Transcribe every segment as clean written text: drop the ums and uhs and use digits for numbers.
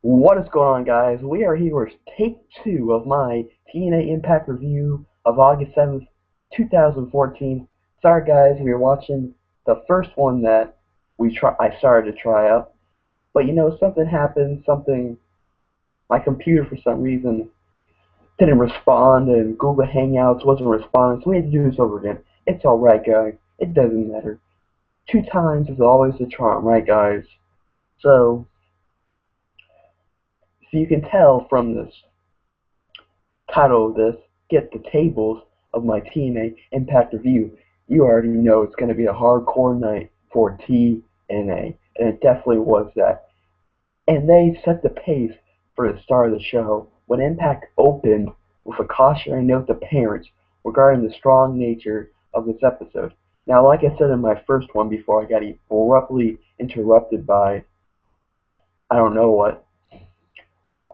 What is going on, guys? We are here with take 2 of my TNA Impact review of August 7th, 2014. Sorry, guys, we were watching the first one that I started to try out, but something happened. My computer for some reason didn't respond, and Google Hangouts wasn't responding, so we had to do this over again. It's alright, guys. It doesn't matter. 2 times is always the charm, right, guys? So you can tell from this title of this, get the tables of my TNA Impact review. You already know it's going to be a hardcore night for TNA, and it definitely was that. And they set the pace for the start of the show when Impact opened with a cautionary note to parents regarding the strong nature of this episode. Now, like I said in my first one before I got abruptly interrupted by I don't know what,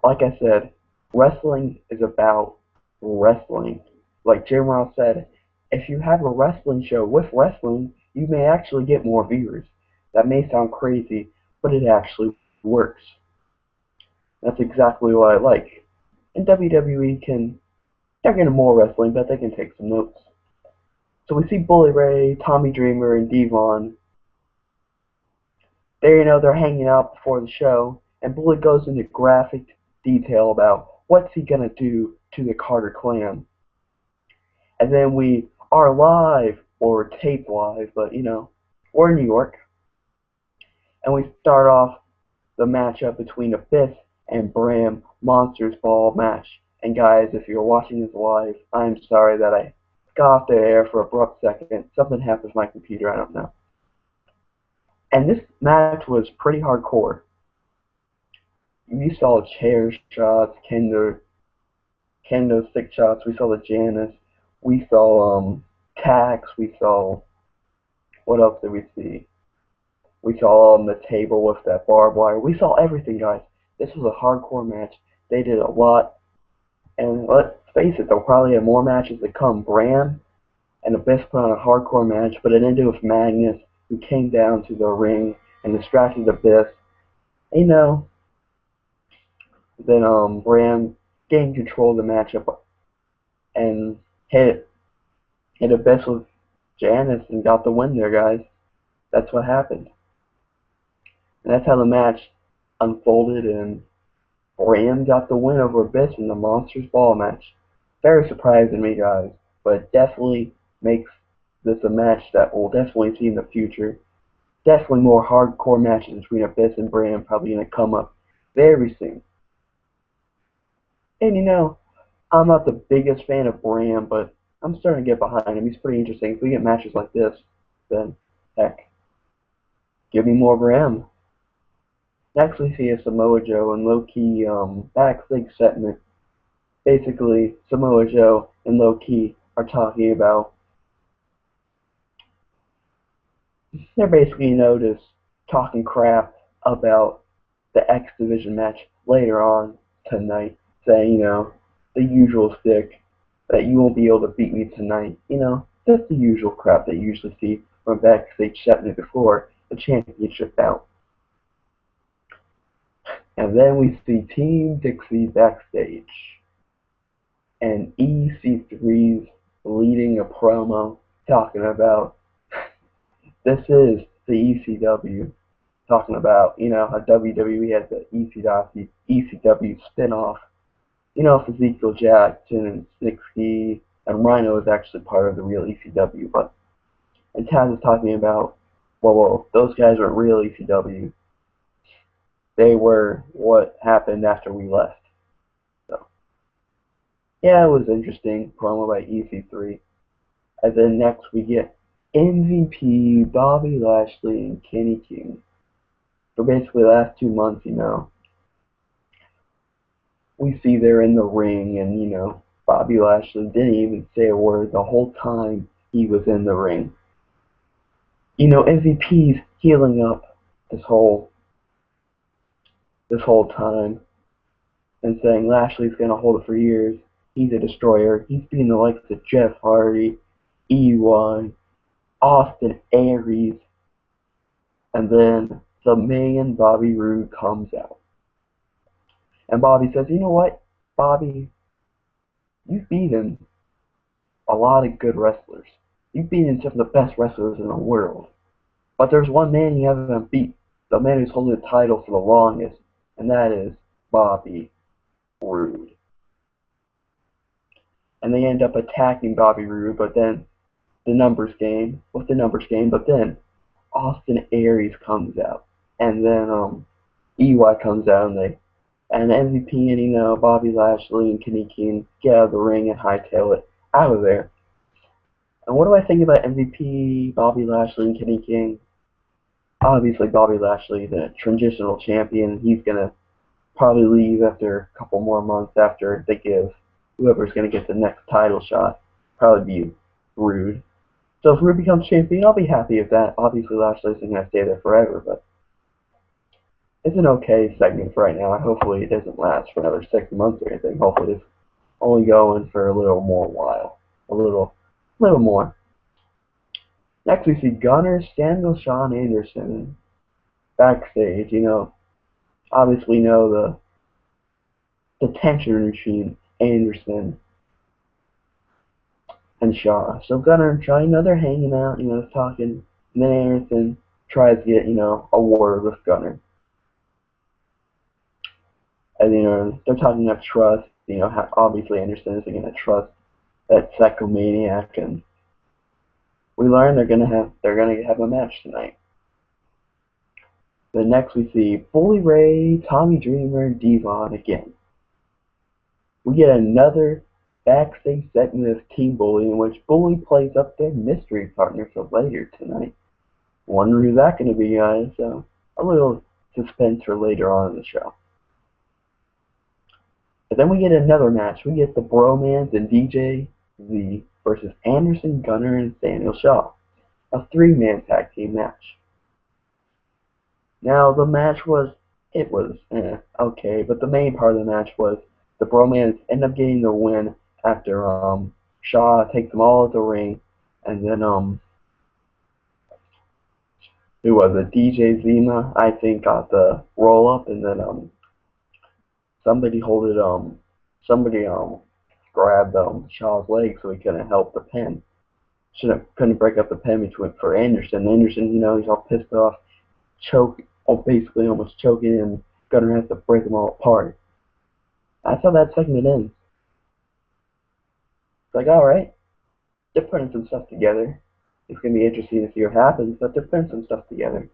like I said, wrestling is about wrestling. Like Jim Ross said, if you have a wrestling show with wrestling, you may actually get more viewers. That may sound crazy, but it actually works. That's exactly what I like. And WWE they're getting more wrestling, but they can take some notes. So we see Bully Ray, Tommy Dreamer, and Devon. They're hanging out before the show, and Bully goes into graphic detail about what's he gonna do to the Carter clan. And then we are live, or taped live, but we're in New York. And we start off the matchup between Abyss and Bram Monsters Ball match. And guys, if you're watching this live, I'm sorry that I got off the air for a abrupt second. Something happened with my computer, I don't know. And this match was pretty hardcore. We saw chair shots, kendo stick shots, we saw the Janice, we saw tacks, we saw, what else did we see? We saw the table with that barbed wire. We saw everything, guys. This was a hardcore match. They did a lot. And let's face it, they'll probably have more matches to come. Bram and Abyss put on a hardcore match, but it ended with Magnus, who came down to the ring and distracted Abyss. Then Bram gained control of the matchup and hit Abyss with Janice and got the win there, guys. That's what happened. And that's how the match unfolded, and Bram got the win over Abyss in the Monsters Ball match. Very surprising to me, guys, but it definitely makes this a match that we'll definitely see in the future. Definitely more hardcore matches between Abyss and Bram probably going to come up very soon. And I'm not the biggest fan of Bram, but I'm starting to get behind him. He's pretty interesting. If we get matches like this, then heck, give me more Bram. Next we see a Samoa Joe and Low-Ki backstage segment. Basically, Samoa Joe and Low-Ki are talking about, they're basically just talking crap about the X Division match later on tonight, saying, the usual stick, that you won't be able to beat me tonight. That's the usual crap that you usually see from backstage segment before the championship bout. And then we see Team Dixie backstage, and EC3's leading a promo talking about this is the ECW, talking about how WWE had the ECW spinoff, with Ezekiel Jackson and Snitsky, and Rhino is actually part of the real ECW, and Taz is talking about, well, those guys weren't real ECW. They were what happened after we left. So, yeah, it was interesting. Promo by EC3. And then next we get MVP, Bobby Lashley, and Kenny King. For basically the last 2 months, we see they're in the ring, and, Bobby Lashley didn't even say a word the whole time he was in the ring. MVP's healing up this whole time and saying Lashley's going to hold it for years. He's a destroyer. He's beating the likes of Jeff Hardy, EY, Austin Aries, and then the man Bobby Roode comes out. And Bobby says, you know what, Bobby, you've beaten a lot of good wrestlers. You've beaten some of the best wrestlers in the world. But there's one man you haven't beat. The man who's holding the title for the longest. And that is Bobby Roode. And they end up attacking Bobby Roode, but then the numbers game, but then Austin Aries comes out. And then EY comes out and MVP and Bobby Lashley and Kenny King get out of the ring and hightail it out of there. And what do I think about MVP, Bobby Lashley, and Kenny King? Obviously, Bobby Lashley, the transitional champion, he's gonna probably leave after a couple more months after they give whoever's gonna get the next title shot. Probably be Roode. So if Roode becomes champion, I'll be happy with that. Obviously, Lashley isn't gonna stay there forever, but it's an okay segment for right now. Hopefully, it doesn't last for another 6 months or anything. Hopefully, it's only going for a little more while, a little more. Next, we see Gunner, Samuel, Sean Anderson backstage. Obviously know the tension machine, Anderson and Shaw. So Gunner and Shaw, they're hanging out, talking. And then Anderson tries to get, a word with Gunner. And they're talking about trust. How obviously Anderson isn't going to trust that psychomaniac, and we learn they're gonna have a match tonight. Then next we see Bully Ray, Tommy Dreamer, and Devon again. We get another backstage segment of Team Bully in which Bully plays up their mystery partner for later tonight. Wonder who that's gonna be, guys. So a little suspense for later on in the show. But then we get another match. We get the Bromans and DJ Z versus Anderson, Gunner, and Samuel Shaw. A 3-man tag team match. Now, the match was okay, but the main part of the match was the Bromans end up getting the win after Shaw takes them all to the ring, and then who was it? DJ Zima, I think, got the roll up, and then somebody grabbed Shaw's leg so he couldn't help the pin. Couldn't break up the pin for Anderson. Anderson, he's all pissed off, basically almost choking, and Gunner has to break them all apart. That's how that segment ends. It's like, alright, they're putting some stuff together. It's going to be interesting to see what happens, but they're putting some stuff together.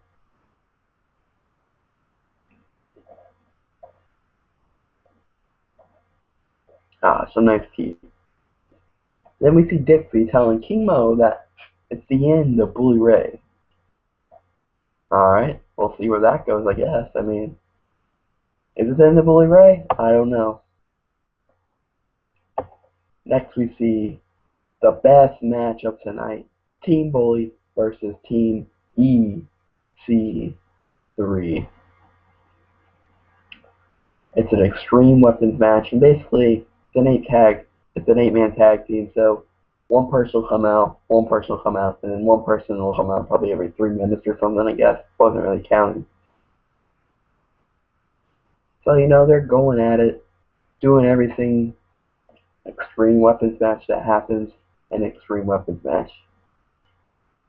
Some nice teeth. Then we see Dixie telling King Mo that it's the end of Bully Ray. Alright, we'll see where that goes, I guess. I mean, is it the end of Bully Ray? I don't know. Next we see the best matchup tonight. Team Bully versus Team EC3. It's an Extreme Weapons match, and basically it's an 8-man tag team, so one person will come out, and then one person will come out probably every 3 minutes or something, I guess. Wasn't really counting. So, they're going at it, doing everything Extreme Weapons match that happens in Extreme Weapons match.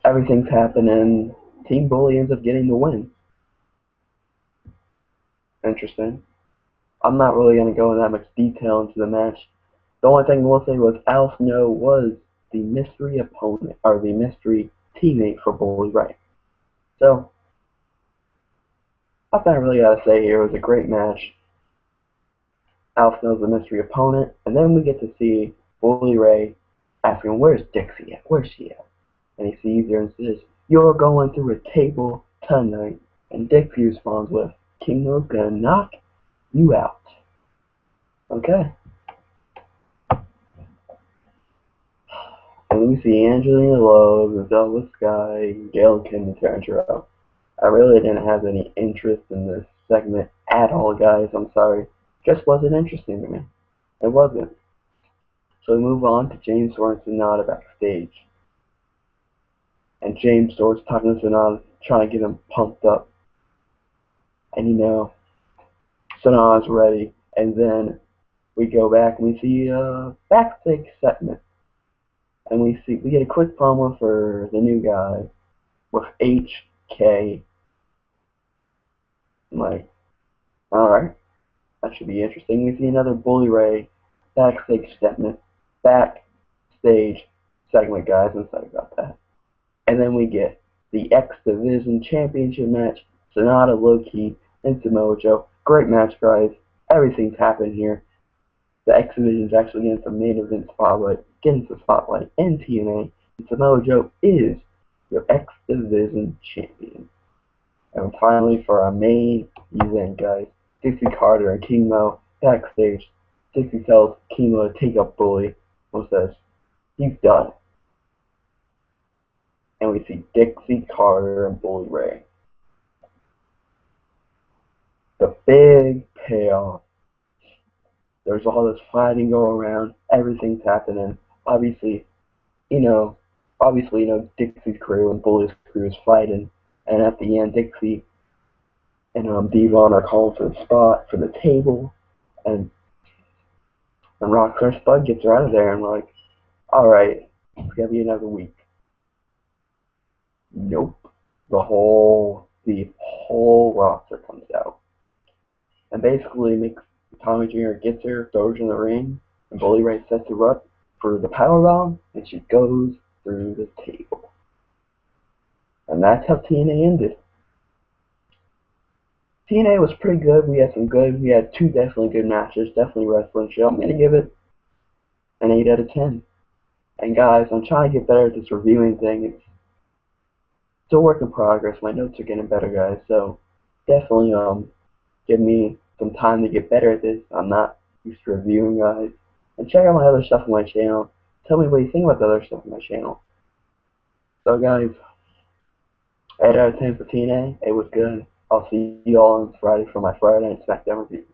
Everything's happening. Team Bully ends up getting the win. Interesting. I'm not really going to go in that much detail into the match. The only thing we'll say was Al Snow was the mystery opponent, or the mystery teammate for Bully Ray. So, that's all I really got to say here. It was a great match. Al Snow's the mystery opponent, and then we get to see Bully Ray asking, where's Dixie at? Where's she at? And he sees her and says, you're going through a table tonight. And Dixie responds with, King Mo's gonna knock you out. Okay. And then we see Angelina Love, Zelda Sky, Gail Kim, and Tarantino. I really didn't have any interest in this segment at all, guys. I'm sorry. Just wasn't interesting to me. It wasn't. So we move on to James Storm and Sonata backstage. And James Storm's talking to Sonata, trying to get him pumped up. And Sonata's ready. And then we go back and we see a backstage segment. And we get a quick promo for the new guy with HK. I'm like, alright, that should be interesting. We see another Bully Ray backstage segment. Backstage segment, guys. I'm sorry about that. And then we get the X Division Championship match. Sonata, Low-Key, and Samoa Joe. Great match, guys. Everything's happened here. The X Division is actually getting some main event spotlight, getting some spotlight in TNA. And Samoa Joe is your X Division champion. And finally, for our main event, guys, Dixie Carter and King Mo backstage. Dixie tells King Mo to take up Bully and says, he's done. And we see Dixie Carter and Bully Ray. The big payoff. There's all this fighting going around. Everything's happening. Obviously, Dixie's crew and Bully's crew is fighting. And at the end, Dixie and Devon are calling for the spot for the table. And Rockstar Spud gets her out of there. And we're like, alright, it's going to be another week. Nope. The whole roster comes out. And basically Tommy Jr. gets her, throws her in the ring, and Bully Ray sets her up for the powerbomb, and she goes through the table. And that's how TNA ended. TNA was pretty good. We had two definitely good matches, definitely wrestling show. I'm going to give it an 8 out of 10. And guys, I'm trying to get better at this reviewing thing. It's still a work in progress. My notes are getting better, guys. So definitely give me some time to get better at this. I'm not used to reviewing, guys. And check out my other stuff on my channel. Tell me what you think about the other stuff on my channel. So guys, 8 out of 10 for TNA. It was good. I'll see you all on Friday for my Friday Night SmackDown review.